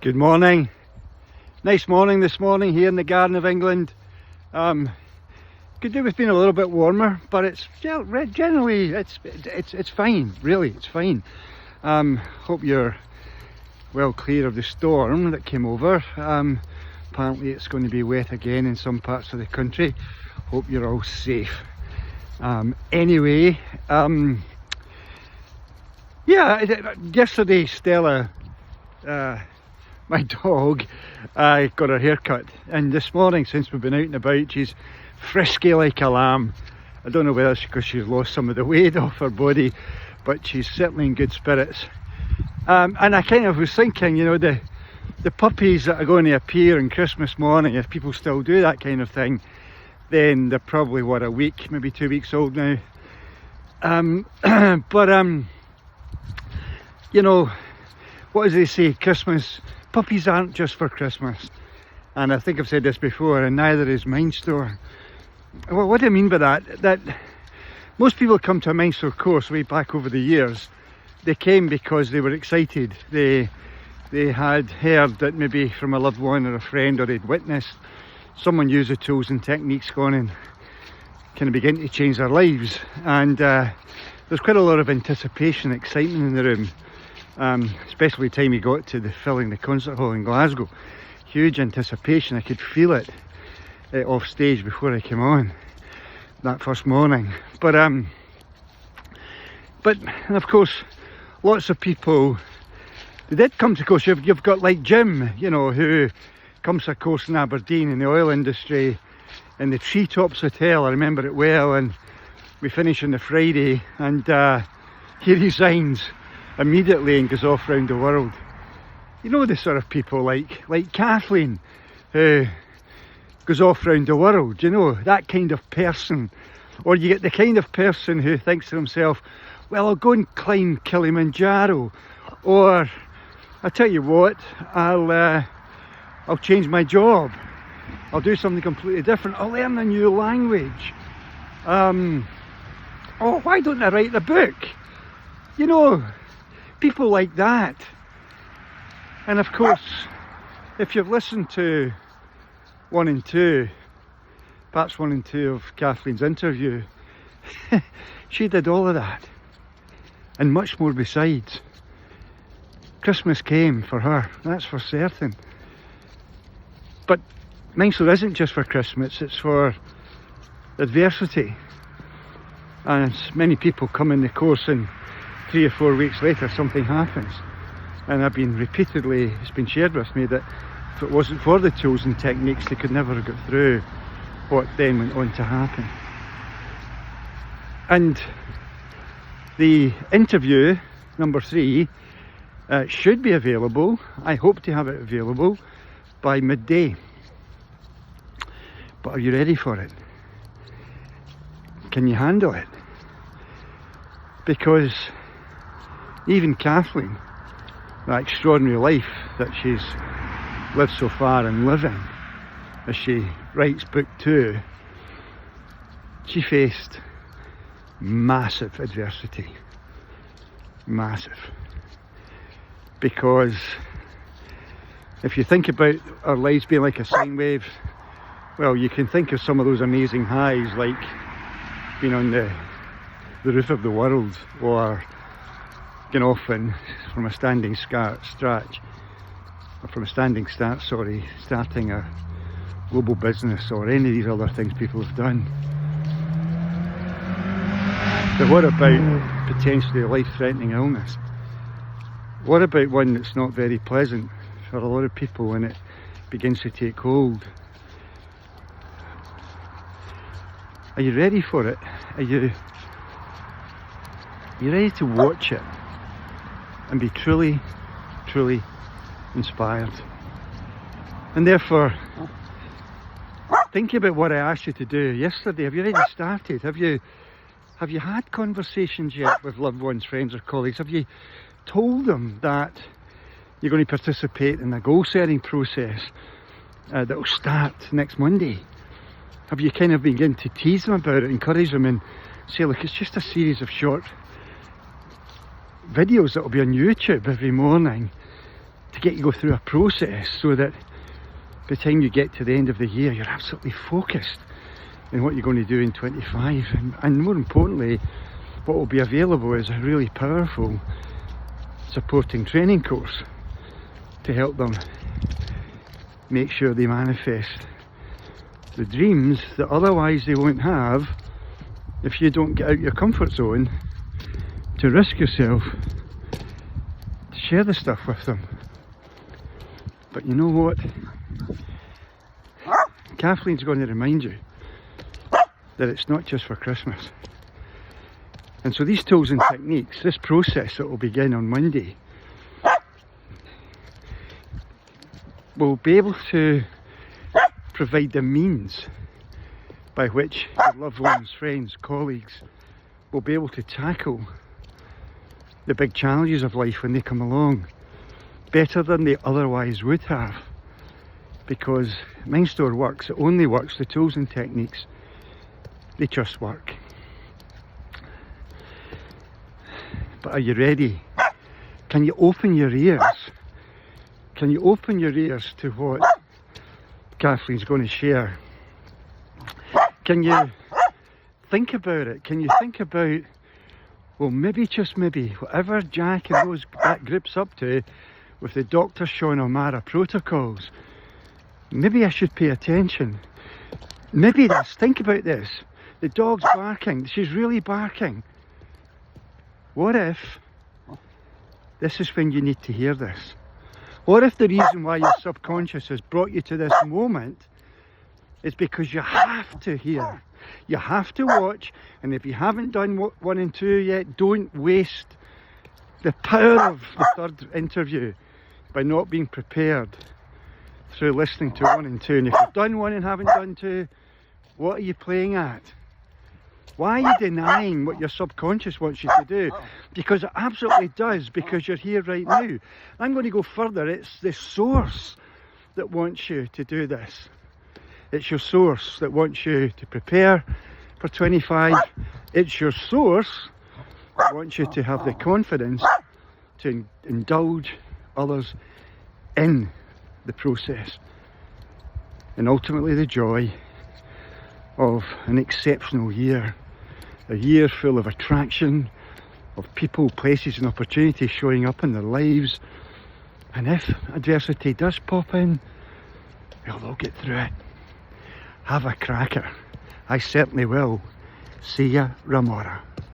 Good morning. Nice morning this morning here in the Garden of England. Could do with being a little bit warmer, but it's generally it's fine. Really, it's fine. Hope you're well clear of the storm that came over. Apparently it's going to be wet again in some parts of the country. Hope you're all safe. Anyway, yeah, yesterday Stella, my dog, got her hair cut, and this morning, since we've been out and about, she's frisky like a lamb. I don't know whether it's because she's lost some of the weight off her body, but she's certainly in good spirits. And I kind of was thinking, you know, the puppies that are going to appear on Christmas morning, if people still do that kind of thing, then they're probably, what, a week, maybe 2 weeks old now. You know, what do they say? Christmas, puppies aren't just for Christmas. And I think I've said this before, and neither is Mindstore. Well, what do I mean by that? That most people come to a Mindstore course way back over the years. They came because they were excited. They had heard that maybe from a loved one or a friend, or they'd witnessed someone use the tools and techniques going and kind of begin to change their lives. And there's quite a lot of anticipation, excitement in the room. Especially the time we got to filling the concert hall in Glasgow. Huge anticipation. I could feel it off stage before I came on that first morning. But and of course, lots of people, they did come to course. You've got like Jim, you know, who comes to a course in Aberdeen in the oil industry in the Treetops Hotel. I remember it well, and we finish on the Friday, and he resigns immediately and goes off around the world. You know, the sort of people like Kathleen, who goes off around the world, you know, that kind of person. Or you get the kind of person who thinks to himself, well, I'll go and climb Kilimanjaro, or I tell you what, I'll change my job, I'll do something completely different, I'll learn a new language. Oh, why don't I write a book? You know, people like that. And of course, if you've listened to parts 1 and 2 of Kathleen's interview, she did all of that and much more besides. Christmas came for her, that's for certain. But Mindstore isn't just for Christmas, it's for adversity. And many people come in the course and 3 or 4 weeks later something happens. And I've been repeatedly, it's been shared with me that if it wasn't for the tools and techniques, they could never have got through what then went on to happen. And the interview, number 3, should be available. I hope to have it available by midday. But are you ready for it? Can you handle it? Because even Kathleen, that extraordinary life that she's lived so far and living, as she writes book 2, she faced massive adversity. Massive. Because if you think about our lives being like a sine wave, well, you can think of some of those amazing highs, like being on the roof of the world, or going off and from a standing start, starting a global business, or any of these other things people have done. But what about potentially a life-threatening illness? What about one that's not very pleasant for a lot of people when it begins to take hold? Are you ready for it? Are you ready to watch it and be truly, truly inspired? And therefore, think about what I asked you to do yesterday. Have you already started? Have you had conversations yet with loved ones, friends or colleagues? Have you told them that you're going to participate in a goal setting process that will start next Monday? Have you kind of begun to tease them about it, encourage them, and say, look, it's just a series of short videos that will be on YouTube every morning to get you go through a process so that by the time you get to the end of the year, you're absolutely focused on what you're going to do in 25. And more importantly, what will be available is a really powerful supporting training course to help them make sure they manifest the dreams that otherwise they won't have if you don't get out your comfort zone to risk yourself to share the stuff with them. But you know what? Kathleen's going to remind you that it's not just for Christmas. And so these tools and techniques, this process that will begin on Monday, will be able to provide the means by which your loved ones, friends, colleagues will be able to tackle the big challenges of life when they come along better than they otherwise would have. Because Mindstore works, it only works, the tools and techniques, they just work. But are you ready? Can you open your ears? Can you open your ears to what Kathleen's going to share? Can you think about it? Can you think about, well, maybe, just maybe, whatever Jack and that group's up to with the Dr. Sean O'Mara protocols, maybe I should pay attention. Maybe this, think about this. The dog's barking, she's really barking. What if this is when you need to hear this? What if the reason why your subconscious has brought you to this moment is because you have to hear, you have to watch, and if you haven't done 1 and 2 yet, don't waste the power of the third interview by not being prepared through listening to 1 and 2. And if you've done 1 and haven't done 2, what are you playing at? Why are you denying what your subconscious wants you to do? Because it absolutely does, because you're here right now. I'm going to go further. It's the source that wants you to do this. It's your source that wants you to prepare for 25. It's your source that wants you to have the confidence to indulge others in the process. And ultimately the joy of an exceptional year. A year full of attraction, of people, places and opportunities showing up in their lives. And if adversity does pop in, well, they'll get through it. Have a cracker. I certainly will. See ya, Ramora.